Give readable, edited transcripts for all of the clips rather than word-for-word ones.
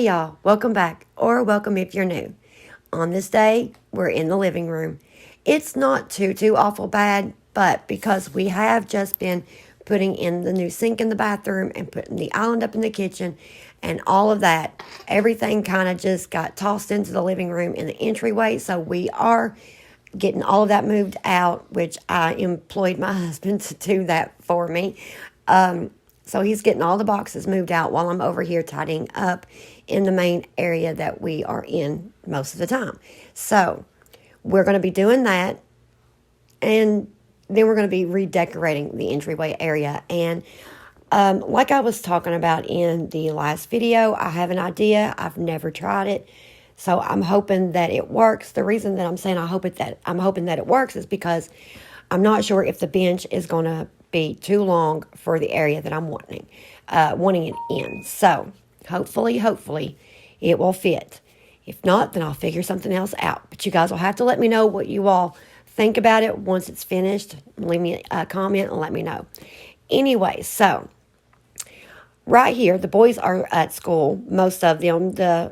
Hey y'all, welcome back, or welcome if you're new. On this day, we're in the living room. It's not too awful bad, but because we have just been putting in the new sink in the bathroom and putting the island up in the kitchen and all of that, everything kind of just got tossed into the living room in the entryway. So we are getting all of that moved out, which I employed my husband to do that for me. So he's getting all the boxes moved out while I'm over here tidying up in the main area that we are in most of the time. So we're going to be doing that, and then we're going to be redecorating the entryway area. And like I was talking about in the last video, I have an idea. I've never tried it, so I'm hoping that it works. The reason that I'm saying I'm hoping that it works is because I'm not sure if the bench is going to be too long for the area that I'm wanting it in. So hopefully it will fit. If not, then I'll figure something else out. But you guys will have to let me know what you all think about it once it's finished. Leave me a comment and let me know. Anyway, so right here, the boys are at school. Most of them, the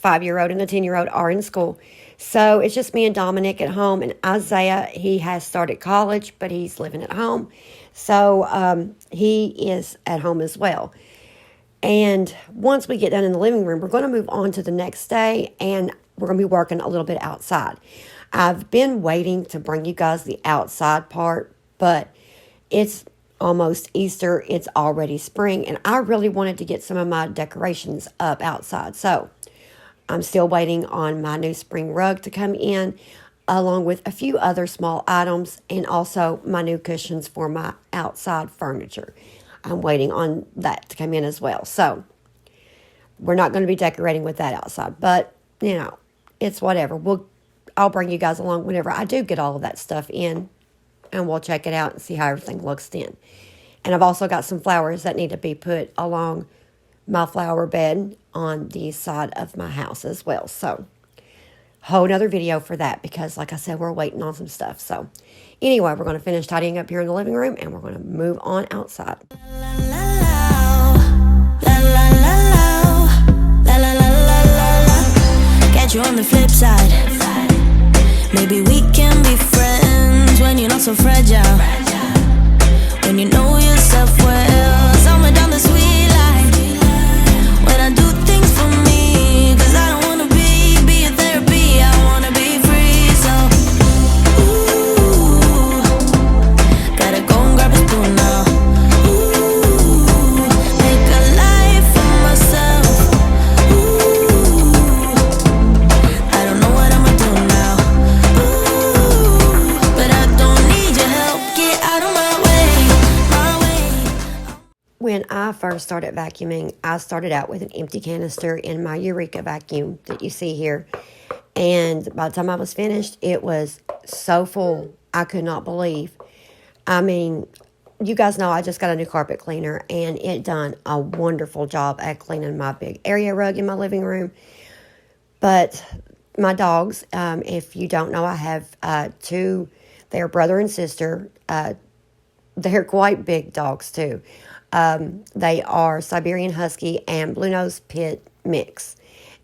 5-year-old and the 10-year-old, are in school. So it's just me and Dominic at home. And Isaiah, he has started college, but he's living at home. So he is at home as well. And once we get done in the living room, we're going to move on to the next day, and we're going to be working a little bit outside. I've been waiting to bring you guys the outside part, but it's almost Easter. It's already spring, and I really wanted to get some of my decorations up outside. So I'm still waiting on my new spring rug to come in, along with a few other small items, and also my new cushions for my outside furniture. I'm waiting on that to come in as well. So we're not going to be decorating with that outside, but it's whatever. I'll bring you guys along whenever I do get all of that stuff in, and we'll check it out and see how everything looks then. And I've also got some flowers that need to be put along my flower bed on the side of my house as well. So whole another video for that, because like I said, we're waiting on some stuff. So anyway, we're going to finish tidying up here in the living room, and we're going to move on outside. Catch you on the flip side. Maybe we can be friends when you're not so fragile. When you know yourself well, somewhere down the sweet line. When I do things for me, 'cause I don't wanna be a therapy, I wanna be free. So ooh, gotta go and grab a spoon now. Ooh, make a life for myself. Ooh, I don't know what I'ma do now. Ooh, but I don't need your help. Get out of my way, my way. When I first started vacuuming, I started out with an empty canister in my Eureka vacuum that you see here. And by the time I was finished, it was so full, I could not believe. I mean, you guys know I just got a new carpet cleaner, and it done a wonderful job at cleaning my big area rug in my living room. But my dogs, if you don't know, I have two. They're brother and sister. They're quite big dogs too. They are Siberian Husky and Blue Nose Pit mix.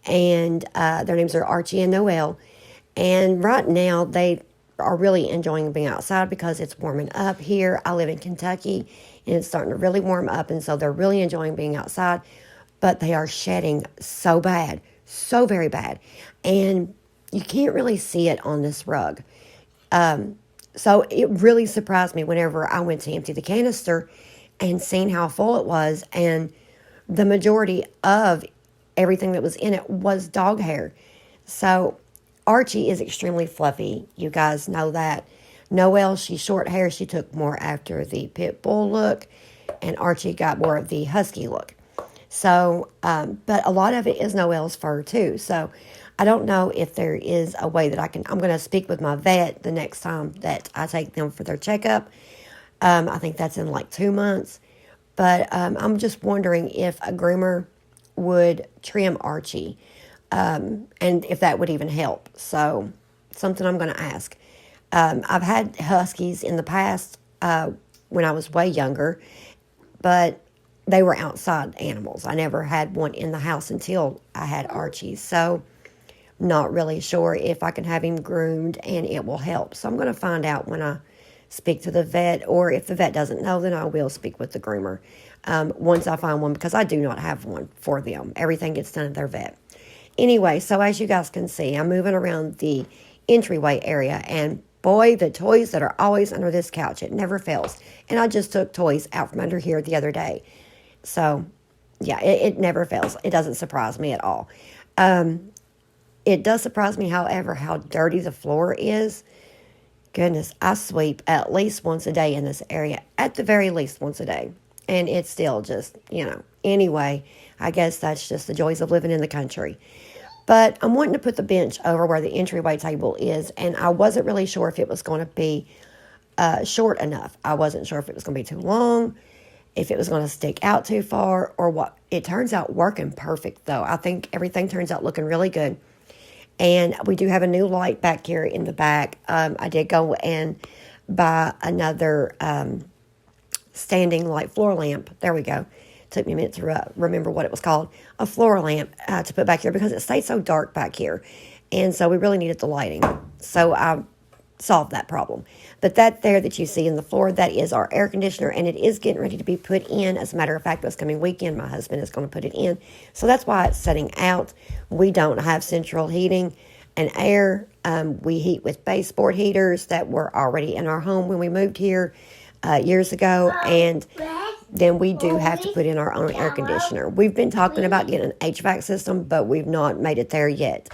And their names are Archie and Noelle. And right now they are really enjoying being outside because it's warming up here. I live in Kentucky, and it's starting to really warm up, and so they're really enjoying being outside. But they are shedding so bad, so very bad. And you can't really see it on this rug. So it really surprised me whenever I went to empty the canister and seen how full it was, and the majority of everything that was in it was dog hair. So Archie is extremely fluffy. You guys know that. Noelle, she's short hair. She took more after the pit bull look, and Archie got more of the husky look. So, but a lot of it is Noelle's fur too. So I don't know if there is a way that I'm going to speak with my vet the next time that I take them for their checkup. I think that's in like 2 months. But I'm just wondering if a groomer would trim Archie, and if that would even help. So something I'm going to ask. I've had huskies in the past when I was way younger, but they were outside animals. I never had one in the house until I had Archie. So not really sure if I can have him groomed and it will help. So I'm going to find out when I speak to the vet, or if the vet doesn't know, then I will speak with the groomer once I find one, because I do not have one for them. Everything gets done at their vet. Anyway, so as you guys can see, I'm moving around the entryway area, and boy, the toys that are always under this couch, it never fails. And I just took toys out from under here the other day. So, yeah, it never fails. It doesn't surprise me at all. It does surprise me, however, how dirty the floor is. Goodness, I sweep at least once a day in this area, at the very least once a day. And it's still just, anyway, I guess that's just the joys of living in the country. But I'm wanting to put the bench over where the entryway table is, and I wasn't really sure if it was going to be short enough. I wasn't sure if it was going to be too long, if it was going to stick out too far, or what. It turns out working perfect, though. I think everything turns out looking really good. And we do have a new light back here in the back. I did go and buy another standing light floor lamp. There we go. Took me a minute to remember what it was called. A floor lamp to put back here, because it stayed so dark back here. And so we really needed the lighting. So I solved that problem. But that there that you see in the floor, that is our air conditioner, and it is getting ready to be put in. As a matter of fact, this coming weekend, my husband is going to put it in. So that's why it's setting out. We don't have central heating and air. We heat with baseboard heaters that were already in our home when we moved here years ago, and then we do have to put in our own air conditioner. We've been talking about getting an HVAC system, but we've not made it there yet.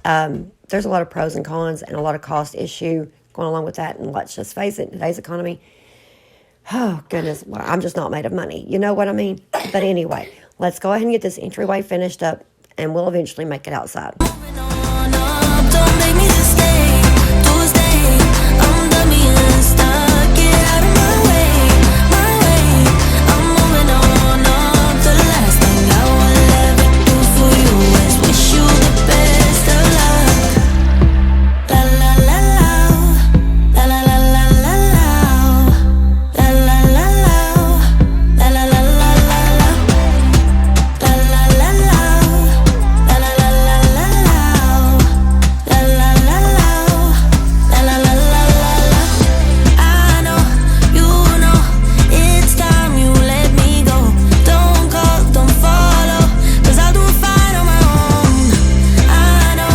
There's a lot of pros and cons and a lot of cost issue going along with that. And let's just face it, in today's economy, oh, goodness, well, I'm just not made of money. You know what I mean? But anyway, let's go ahead and get this entryway finished up, and we'll eventually make it outside. Don't make me stay, do stay. I'm done being stuck. Get out of my way, my way. I'm moving on up. The last thing I will ever do for you is wish you the best of luck. La la la la, la la la la la la, la la la la, la la la la la, la la la la la, la la la la, la la la la la, la la la la la, la la la la la, la la la la la, la la la la la, la la la la la, la la la la la, la la la la la, la la la la la, la la la la la, la la la la la, la la la la la, la la la la la, la la la la la, la la la la la, la la la la la, la la la la la, la la la la la, I know, you know, it's time you let me go. Don't call, don't follow, 'cause I'll do fine on my own. I know,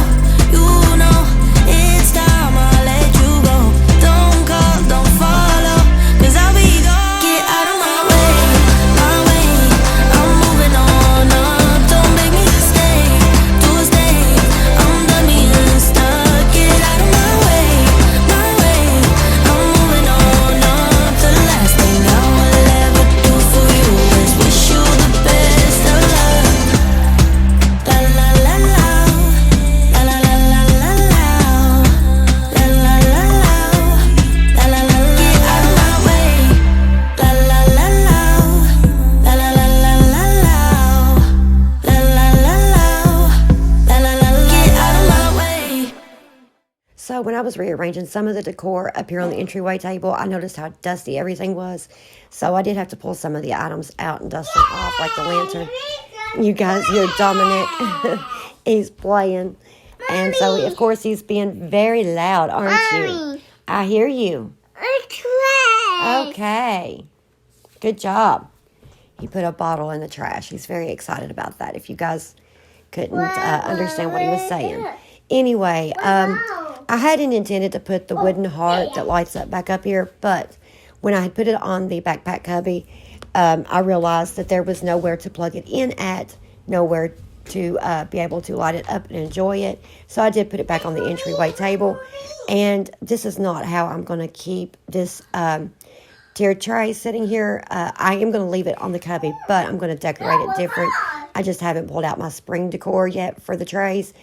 you know, it's time I let you go. Don't call, don't follow, 'cause I'll be gone. Get out of my way, my way. I'm moving on up. Don't make me stay, do stay. I'm done being stuck. Get out of my way, my way. I'm moving on up. The last thing I will ever do for you is wish you the best of luck. La la la la, la la la la la, la la la la, la la la. Get out of my way, la la la la, la la la la la, la la la la, la la la. Get out of my way. So when I was rearranging some of the decor up here on the entryway table, I noticed how dusty everything was. So I did have to pull some of the items out and dust them off, like the lantern. You guys hear Dominic. He's playing. And so, of course, he's being very loud, aren't you? I hear you. Okay. Good job. He put a bottle in the trash. He's very excited about that, if you guys couldn't understand what he was saying. Anyway, I hadn't intended to put the wooden heart that lights up back up here, but when I had put it on the backpack cubby, I realized that there was nowhere to plug it in at, nowhere to be able to light it up and enjoy it. So I did put it back on the entryway table, and this is not how I'm going to keep this tiered tray sitting here. I am going to leave it on the cubby, but I'm going to decorate it different. I just haven't pulled out my spring decor yet for the trays,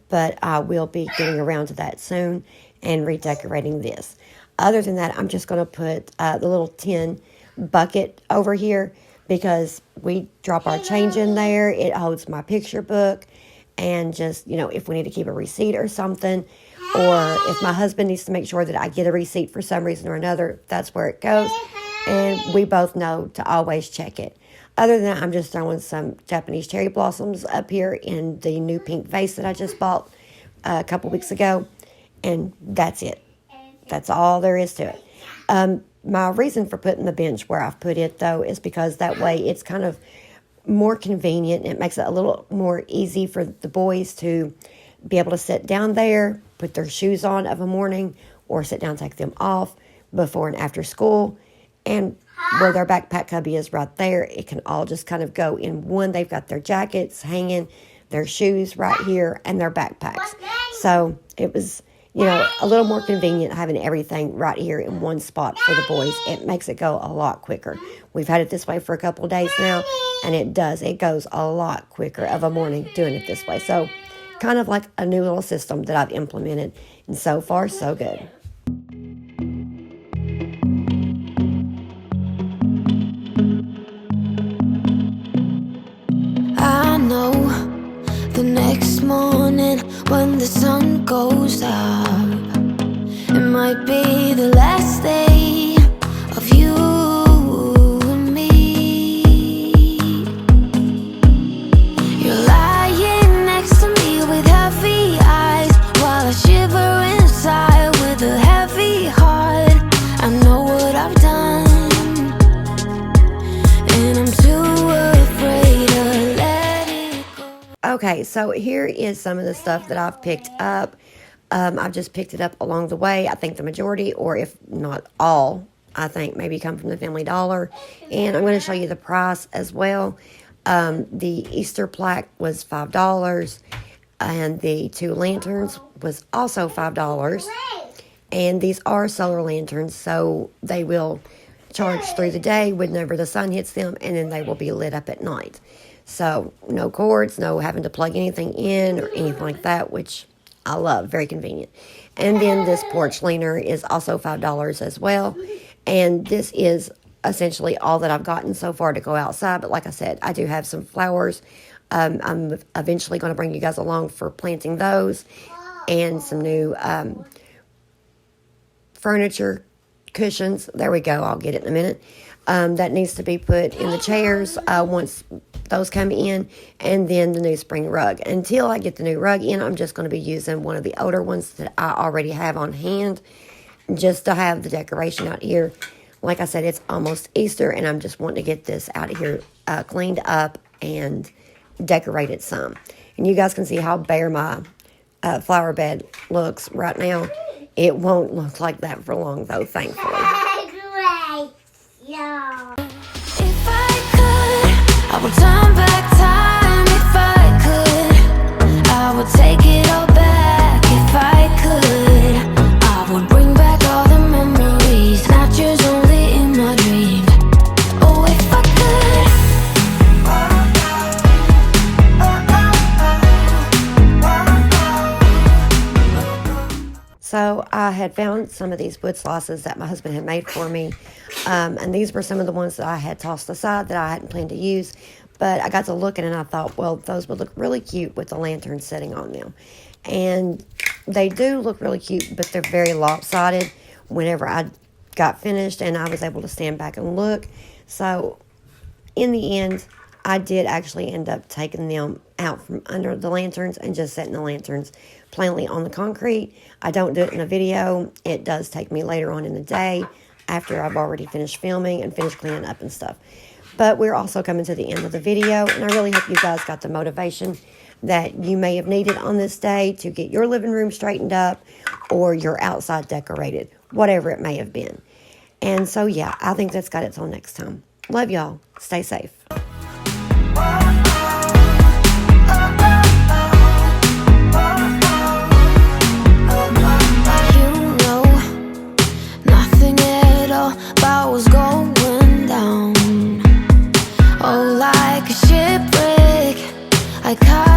but I will be getting around to that soon and redecorating this. Other than that, I'm just going to put the little tin bucket over here, because we drop our change in there. It holds my picture book, and just, if we need to keep a receipt or something, or if my husband needs to make sure that I get a receipt for some reason or another, that's where it goes. and we both know to always check it. Other than that, I'm just throwing some Japanese cherry blossoms up here in the new pink vase that I just bought a couple weeks ago, and that's it. That's all there is to it. My reason for putting the bench where I've put it, though, is because that way it's kind of more convenient. It makes it a little more easy for the boys to be able to sit down there, put their shoes on of a morning, or sit down, take them off before and after school. And where their backpack cubby is right there, it can all just kind of go in one. They've got their jackets hanging, their shoes right here, and their backpacks. So it was, a little more convenient having everything right here in one spot for the boys. It makes it go a lot quicker. We've had it this way for a couple of days now, and it goes a lot quicker of a morning doing it this way. So kind of like a new little system that I've implemented, and so far, so good. I know the next morning when the sun goes up, it might be the last day of you and me. You're lying next to me with heavy eyes, while I shiver inside with a heavy heart. I know what I've done, and I'm too afraid to let it go. Okay, so here is some of the stuff that I've picked up. I've just picked it up along the way. I think the majority, or if not all, I think maybe come from the Family Dollar. And I'm going to show you the price as well. The Easter plaque was $5, and the 2 lanterns was also $5. And these are solar lanterns, so they will charge through the day whenever the sun hits them, and then they will be lit up at night. So no cords, no having to plug anything in or anything like that, which I love. Very convenient. And then this porch leaner is also $5 as well. And this is essentially all that I've gotten so far to go outside. But like I said, I do have some flowers. I'm eventually going to bring you guys along for planting those, and some new furniture cushions. There we go. I'll get it in a minute. That needs to be put in the chairs once those come in, and then the new spring rug. Until I get the new rug in, I'm just going to be using one of the older ones that I already have on hand, just to have the decoration out here. Like I said, it's almost Easter, and I'm just wanting to get this out of here cleaned up and decorated some. And you guys can see how bare my flower bed looks right now. It won't look like that for long, though, thankfully. If I could, I would turn back time. If I could, I would take it all back. If I could, I would bring back all the memories, not just only in my dreams. Oh, if I could. So I had found some of these wood slices that my husband had made for me. And these were some of the ones that I had tossed aside that I hadn't planned to use. But I got to looking, and I thought, well, those would look really cute with the lantern sitting on them. And they do look really cute, but they're very lopsided whenever I got finished and I was able to stand back and look. So in the end, I did actually end up taking them out from under the lanterns and just setting the lanterns plainly on the concrete. I don't do it in a video. It does take me later on in the day, after I've already finished filming and finished cleaning up and stuff. But we're also coming to the end of the video, and I really hope you guys got the motivation that you may have needed on this day to get your living room straightened up or your outside decorated, whatever it may have been. And so, yeah, I think that's got it till next time. Love y'all. Stay safe. About what's going down. Oh, like a shipwreck, I caught